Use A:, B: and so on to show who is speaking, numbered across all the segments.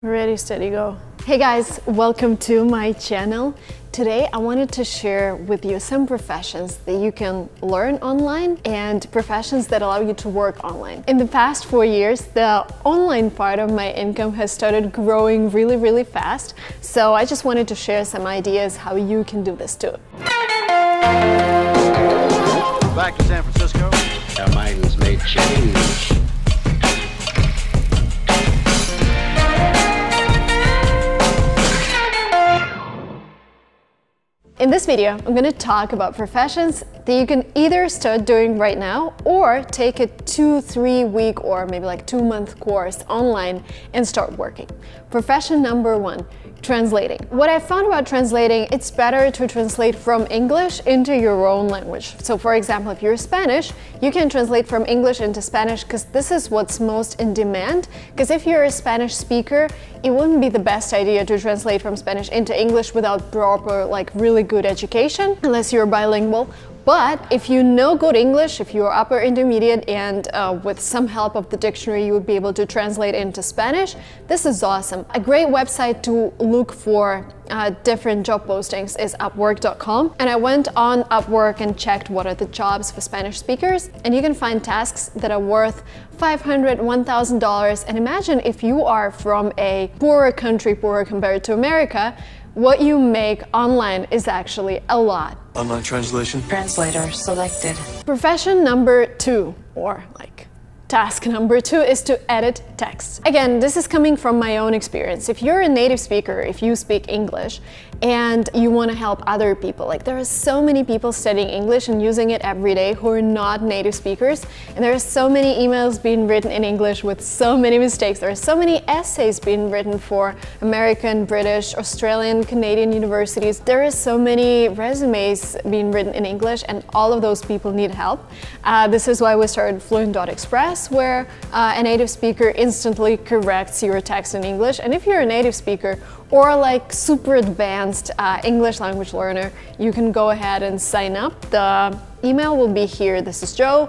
A: Ready, steady, go. Hey guys, welcome to my channel. Today I wanted to share with you some professions that you can learn online and professions that allow you to work online. In the past 4 years, the online part of my income has started growing really fast. So I just wanted to share some ideas how you can do this too.
B: Back to San Francisco.
C: Our minds may change.
A: In this video, I'm going to talk about professions that you can either start doing right now or take a 2-3 week or maybe like 2-month course online and start working. Profession number 1, translating. What I found about translating, it's better to translate from English into your own language. So for example, if you're Spanish, you can translate from English into Spanish because this is what's most in demand. Because if you're a Spanish speaker, it wouldn't be the best idea to translate from Spanish into English without proper, like really good education, unless you're bilingual. But if you know good English, if you're upper intermediate and with some help of the dictionary, you would be able to translate into Spanish. This is awesome. A great website to look for different job postings is Upwork.com. And I went on Upwork and checked what are the jobs for Spanish speakers. And you can find tasks that are worth $500, $1,000. And imagine if you are from a poorer country, poorer compared to America, what you make online is actually a lot.
B: Online translation.
D: Translator selected.
A: Profession number 2, or like task number 2, is to edit text. Again, this is coming from my own experience. If you're a native speaker, if you speak English and you want to help other people, like there are so many people studying English and using it every day who are not native speakers, and there are so many emails being written in English with so many mistakes. There are so many essays being written for American, British, Australian, Canadian universities. There are so many resumes being written in English, and all of those people need help. This is why we started Fluent.Express, where a native speaker instantly corrects your text in English. And if you're a native speaker or like super advanced English language learner, you can go ahead and sign up. The email will be here. This is Joe,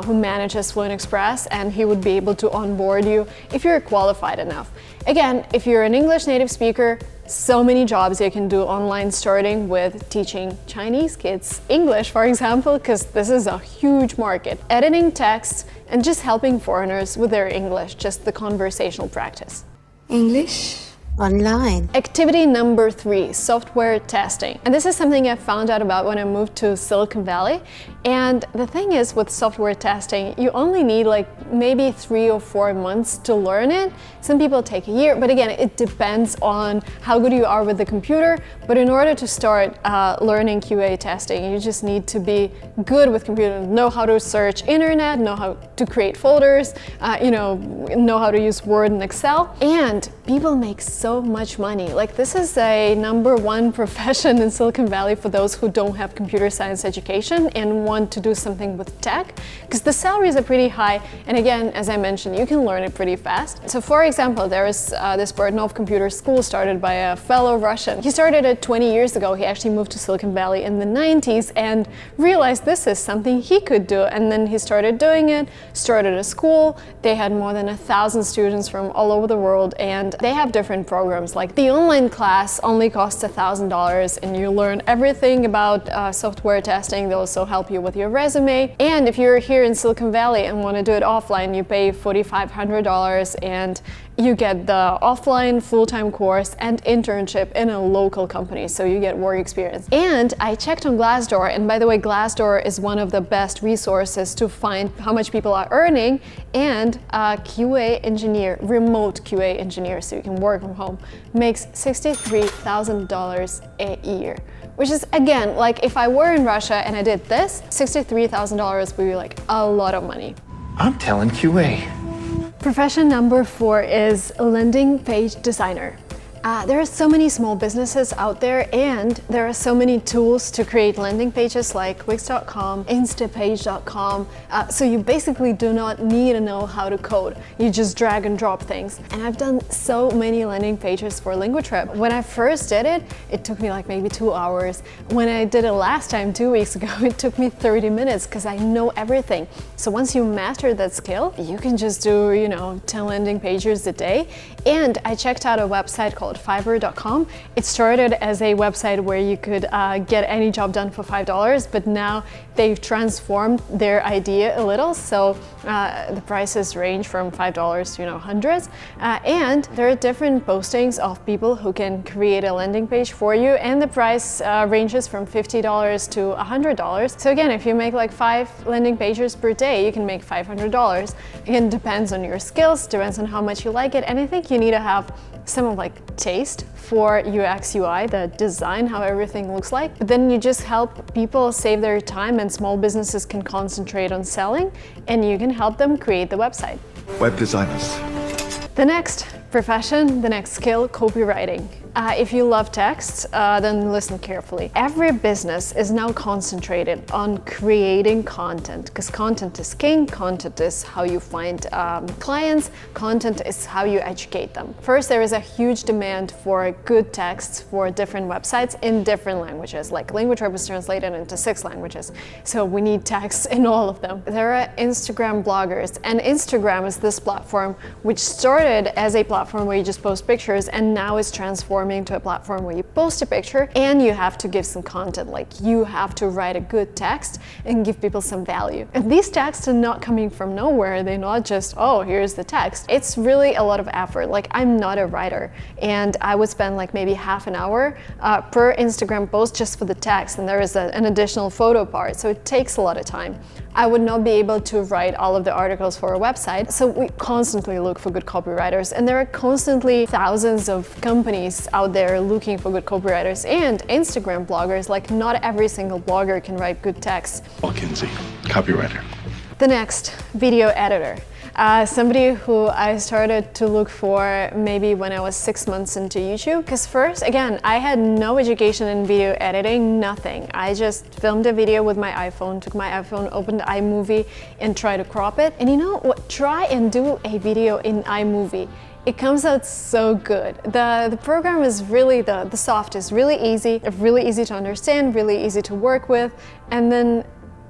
A: who manages Fluent Express, and he would be able to onboard you if you're qualified enough. Again, if you're an English native speaker, so many jobs you can do online, starting with teaching Chinese kids English, for example, because this is a huge market. Editing text and just helping foreigners with their English, just the conversational practice.
D: English online.
A: Activity number 3, software testing. And this is something I found out about when I moved to Silicon Valley. And the thing is, with software testing, you only need like maybe 3 or 4 months to learn it. Some people take a year, but again, it depends on how good you are with the computer. But in order to start learning QA testing, you just need to be good with computers, know how to search internet, know how to create folders, know how to use Word and Excel. And people make so much money. Like, this is a number 1 profession in Silicon Valley for those who don't have computer science education and want to do something with tech, because the salaries are pretty high. And again, as I mentioned, you can learn it pretty fast. So for example, there is this Burdenov Computer School started by a fellow Russian. He started it 20 years ago. He actually moved to Silicon Valley in the 90s and realized this is something he could do. And then he started doing it, started a school. They had more than 1,000 students from all over the world, and they have different programs. Like the online class only costs $1,000 and you learn everything about software testing. They also help you with your resume. And if you're here in Silicon Valley and want to do it offline, you pay $4,500 and you get the offline full-time course and internship in a local company, so you get work experience. And I checked on Glassdoor, and by the way, Glassdoor is one of the best resources to find how much people are earning, and a QA engineer, remote QA engineer, so you can work from home, makes $63,000 a year. Which is, again, like if I were in Russia and I did this, $63,000 would be like a lot of money.
E: I'm telling QA.
A: Profession number 4 is landing page designer. There are so many small businesses out there, and there are so many tools to create landing pages like Wix.com, Instapage.com. So you basically do not need to know how to code. You just drag and drop things. And I've done so many landing pages for Linguatrip. When I first did it, it took me like maybe 2 hours. When I did it last time, 2 weeks ago, it took me 30 minutes because I know everything. So once you master that skill, you can just do, 10 landing pages a day. And I checked out a website called Fiverr.com. It started as a website where you could get any job done for $5, but now they've transformed their idea a little. So the prices range from $5 to hundreds. And there are different postings of people who can create a landing page for you, and the price ranges from $50 to $100. So again, if you make like 5 landing pages per day, you can make $500. Again, depends on your skills, depends on how much you like it, and I think you need to have some of like taste for UX UI, the design, how everything looks like. But then you just help people save their time, and small businesses can concentrate on selling, and you can help them create the website.
E: Web designers.
A: The next profession, the next skill, copywriting. If you love texts, then listen carefully. Every business is now concentrated on creating content, because content is king, content is how you find clients, content is how you educate them. First, there is a huge demand for good texts for different websites in different languages, like Linguatrip is translated into 6 languages, so we need texts in all of them. There are Instagram bloggers, and Instagram is this platform which started as a platform where you just post pictures, and now is transformed to a platform where you post a picture and you have to give some content, like you have to write a good text and give people some value. And these texts are not coming from nowhere. They're not just, oh, here's the text. It's really a lot of effort. Like, I'm not a writer, and I would spend like maybe half an hour per Instagram post just for the text, and there is an additional photo part, so it takes a lot of time. I would not be able to write all of the articles for a website, so we constantly look for good copywriters, and there are constantly thousands of companies out there looking for good copywriters and Instagram bloggers. Like, not every single blogger can write good text.
E: Kinsey, copywriter.
A: The next, video editor. Somebody who I started to look for maybe when I was 6 months into YouTube. Because first, again, I had no education in video editing, nothing. I just filmed a video with my iPhone, took my iPhone, opened iMovie and tried to crop it. And you know what? Try and do a video in iMovie. It comes out so good. The program is really, the soft is really easy to understand, really easy to work with, and then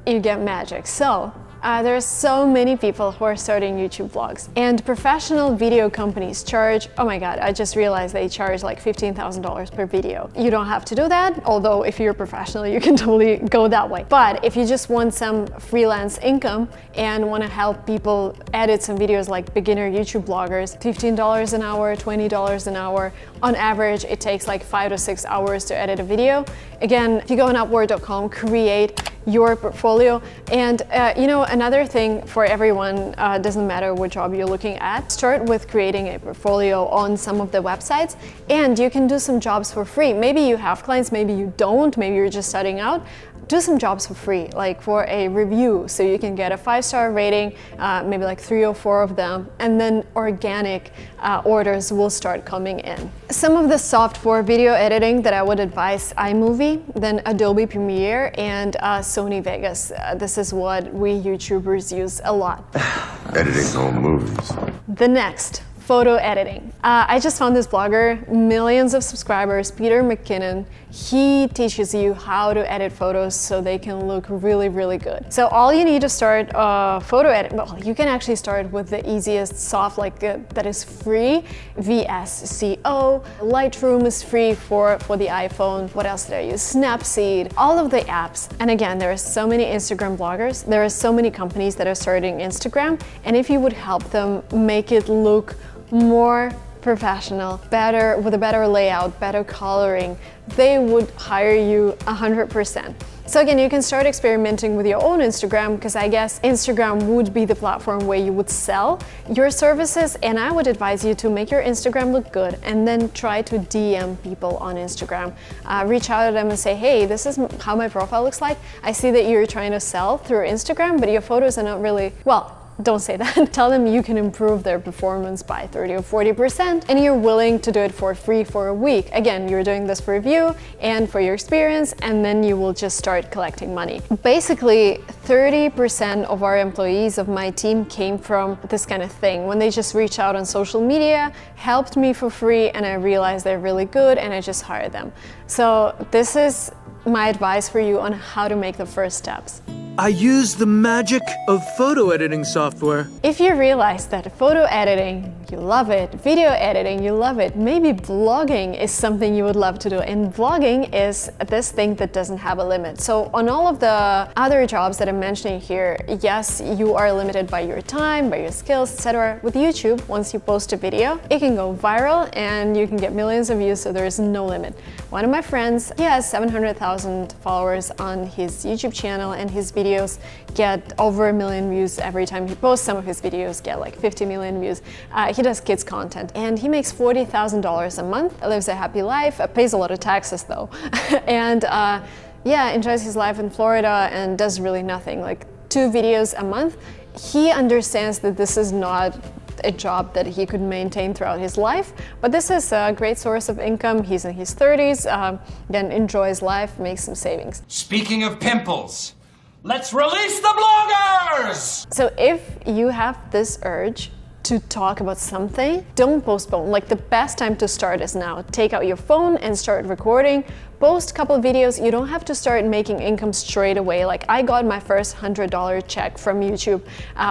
A: you get magic. So there are so many people who are starting YouTube vlogs, and professional video companies charge, oh my god, I just realized they charge like $15,000 per video. You don't have to do that, although if you're a professional, you can totally go that way. But if you just want some freelance income and want to help people edit some videos like beginner YouTube bloggers, $15 an hour, $20 an hour. On average, it takes like 5 to 6 hours to edit a video. Again, if you go on Upwork.com, create your portfolio. And another thing for everyone, doesn't matter what job you're looking at, start with creating a portfolio on some of the websites, and you can do some jobs for free. Maybe you have clients, maybe you don't, maybe you're just starting out. Do some jobs for free, like for a review, so you can get a 5-star rating, maybe like 3 or 4 of them, and then organic orders will start coming in. Some of the software video editing that I would advise: iMovie, then Adobe Premiere, and Sony Vegas. This is what we YouTubers use a lot.
E: Editing home movies.
A: The next, photo editing. I just found this blogger, millions of subscribers, Peter McKinnon. He teaches you how to edit photos so they can look really, really good. So all you need to start photo edit, well, you can actually start with the easiest soft, that is free, VSCO. Lightroom is free for the iPhone. What else did I use? Snapseed, all of the apps. And again, there are so many Instagram bloggers. There are so many companies that are starting Instagram. And if you would help them make it look more professional, better, with a better layout, better coloring, they would hire you 100%. So again, you can start experimenting with your own Instagram, because I guess Instagram would be the platform where you would sell your services, and I would advise you to make your Instagram look good and then try to DM people on Instagram. Reach out to them and say, hey, this is how my profile looks like. I see that you're trying to sell through Instagram, but your photos are not really, well, don't say that. Tell them you can improve their performance by 30 or 40% and you're willing to do it for free for a week. Again, you're doing this for you and for your experience, and then you will just start collecting money. Basically, 30% of our employees of my team came from this kind of thing. When they just reached out on social media, helped me for free, and I realized they're really good and I just hired them. So this is my advice for you on how to make the first steps.
F: I use the magic of photo editing software.
A: If you realize that photo editing, you love it, video editing, you love it, maybe vlogging is something you would love to do. And vlogging is this thing that doesn't have a limit. So on all of the other jobs that I'm mentioning here, yes, you are limited by your time, by your skills, etc. With YouTube, once you post a video, it can go viral and you can get millions of views, so there is no limit. One of my friends, he has 700,000 followers on his YouTube channel, and his videos get over 1 million views every time he posts. Some of his videos get like 50 million views. He does kids content and he makes $40,000 a month, lives a happy life, pays a lot of taxes though, and yeah, enjoys his life in Florida and does really nothing, like 2 videos a month. He understands that this is not a job that he could maintain throughout his life, but this is a great source of income. He's in his 30s, again, enjoys life, makes some savings.
G: Speaking of pimples, let's release the bloggers!
A: So if you have this urge to talk about something, don't postpone. Like, the best time to start is now. Take out your phone and start recording. Post a couple videos. You don't have to start making income straight away. Like, I got my first $100 check from YouTube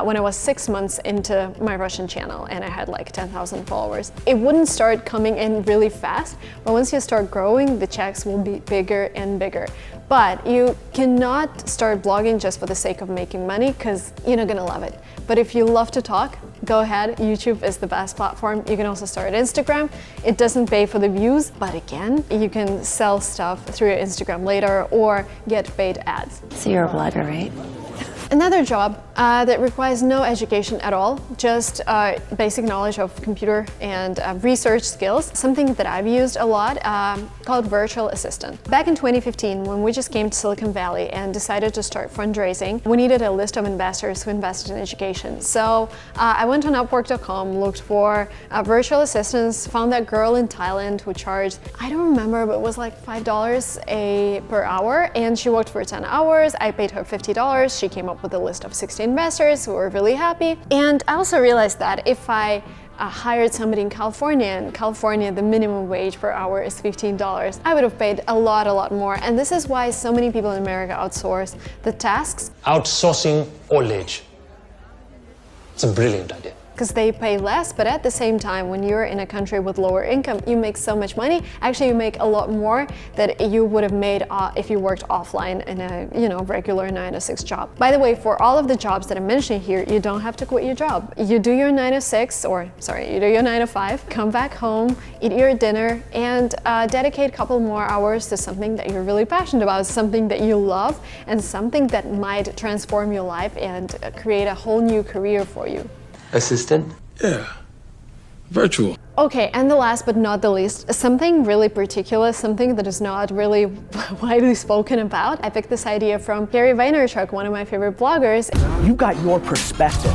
A: when I was 6 months into my Russian channel and I had like 10,000 followers. It wouldn't start coming in really fast, but once you start growing, the checks will be bigger and bigger. But you cannot start blogging just for the sake of making money, because you're not gonna love it. But if you love to talk, go ahead. YouTube is the best platform. You can also start Instagram. It doesn't pay for the views, but again, you can sell stuff through your Instagram later or get paid ads.
D: So you're a blogger, right?
A: Another job that requires no education at all, just basic knowledge of computer and research skills, something that I've used a lot, called virtual assistant. Back in 2015, when we just came to Silicon Valley and decided to start fundraising, we needed a list of investors who invested in education. So I went on Upwork.com, looked for virtual assistants, found that girl in Thailand who charged, I don't remember, but it was like $5 per hour, and she worked for 10 hours. I paid her $50. She came up with a list of 60 investors who were really happy. And I also realized that if I hired somebody in California, the minimum wage per hour is $15. I would have paid a lot more. And this is why so many people in America outsource the tasks.
H: Outsourcing old age. It's a brilliant idea.
A: Because they pay less, but at the same time, when you're in a country with lower income, you make so much money. Actually, you make a lot more that you would have made if you worked offline in a regular 9-to-6 job. By the way, for all of the jobs that I'm mentioning here, you don't have to quit your job. You do your 9-to-6, you do your 9-to-5, come back home, eat your dinner, and dedicate a couple more hours to something that you're really passionate about, something that you love, and something that might transform your life and create a whole new career for you.
H: Assistant?
E: Yeah. Virtual.
A: Okay, and the last but not the least, something really particular, something that is not really widely spoken about. I picked this idea from Gary Vaynerchuk, one of my favorite bloggers.
F: You got your perspective.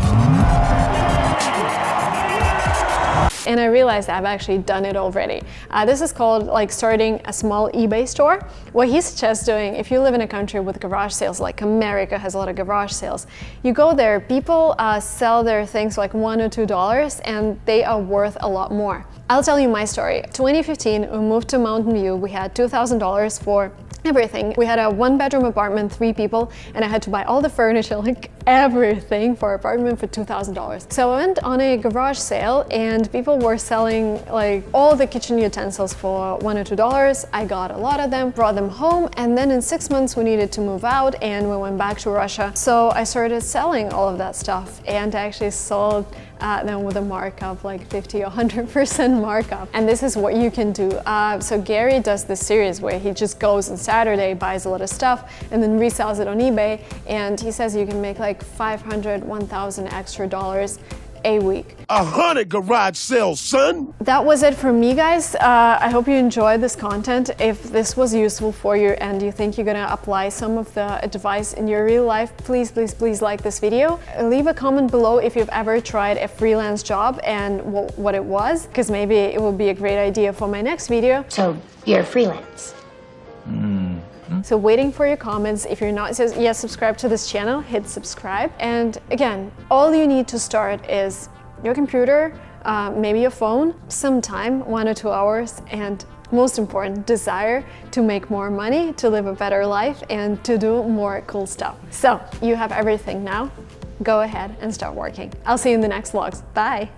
A: And I realized I've actually done it already. This is called like starting a small eBay store. What he suggests doing, if you live in a country with garage sales, like America has a lot of garage sales, you go there, people sell their things like $1 or $2 and they are worth a lot more. I'll tell you my story. 2015, we moved to Mountain View. We had $2,000 for everything. We had a 1-bedroom apartment, 3 people, and I had to buy all the furniture, like everything for apartment for $2,000. So I went on a garage sale and people were selling like all the kitchen utensils for $1 or $2. I got a lot of them, brought them home, and then in 6 months we needed to move out and we went back to Russia. So I started selling all of that stuff and I actually sold them with a markup, like 50 or 100% markup. And this is what you can do. So Gary does this series where he just goes on Saturday, buys a lot of stuff, and then resells it on eBay. And he says you can make like $500, $1,000 extra dollars a week.
I: 100 garage sales, son.
A: That was it from me, guys. I hope you enjoyed this content. If this was useful for you and you think you're gonna apply some of the advice in your real life, please, please, please like this video. Leave a comment below if you've ever tried a freelance job and what it was, because maybe it will be a great idea for my next video.
J: So you're freelance.
A: So waiting for your comments. If you're not yet subscribed to this channel, hit subscribe. And again, all you need to start is your computer, maybe your phone, some time, 1 or 2 hours, and most important, desire to make more money, to live a better life, and to do more cool stuff. So you have everything now. Go ahead and start working. I'll see you in the next vlogs. Bye.